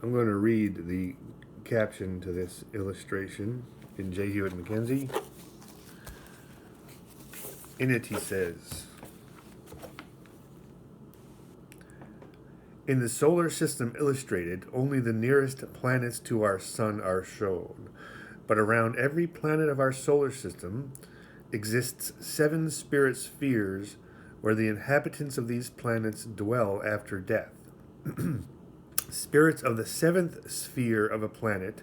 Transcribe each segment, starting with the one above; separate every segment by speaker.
Speaker 1: I'm going to read the caption to this illustration in J. Hewitt Mackenzie. In it he says, "In the solar system illustrated, only the nearest planets to our sun are shown. But around every planet of our solar system exists 7 spirit spheres where the inhabitants of these planets dwell after death. Spirits of the 7th sphere of a planet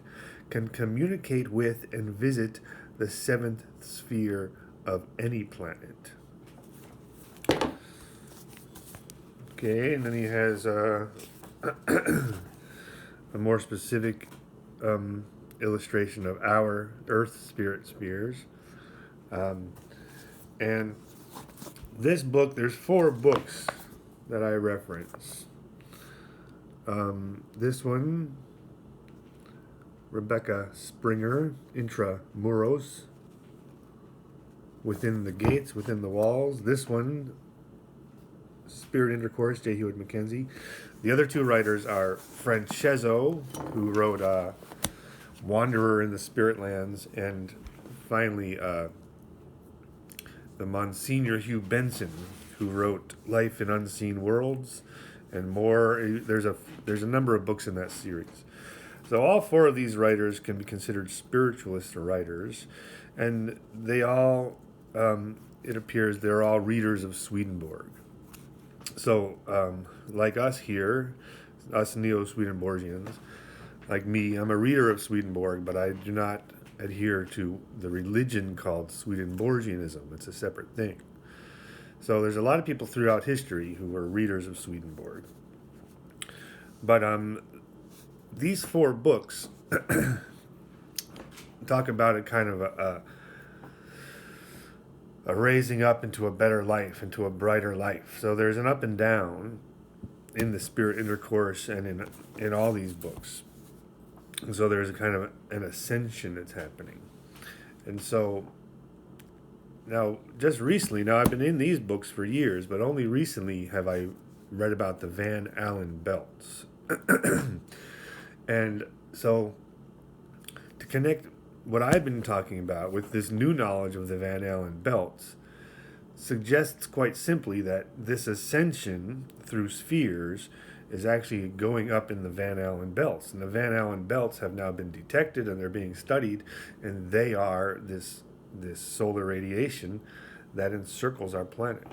Speaker 1: can communicate with and visit the 7th sphere of any planet." Okay, and then he has a more specific illustration of our Earth spirit spheres. And this book, there's 4 books that I reference. This one, Rebecca Springer, Intramuros, Within the Gates, Within the Walls. This one, Spirit Intercourse, J. Hewitt Mackenzie. The other 2 writers are Francesco, who wrote Wanderer in the Spirit Lands, and finally the Monsignor Hugh Benson, who wrote Life in Unseen Worlds and more. There's a number of books in that series. So all 4 of these writers can be considered spiritualist writers, and they all, it appears, they're all readers of Swedenborg. So, like us here, us Neo-Swedenborgians, like me, I'm a reader of Swedenborg, but I do not adhere to the religion called Swedenborgianism. It's a separate thing. So there's a lot of people throughout history who were readers of Swedenborg. But these 4 books talk about a kind of a raising up into a better life, into a brighter life. So there's an up and down in the Spirit Intercourse and in all these books. And so there's a kind of an ascension that's happening. And so now, just recently, now I've been in these books for years, but only recently have I read about the Van Allen belts. And so to connect what I've been talking about with this new knowledge of the Van Allen belts suggests quite simply that this ascension through spheres is actually going up in the Van Allen belts. And the Van Allen belts have now been detected and they're being studied, and they are this solar radiation that encircles our planet.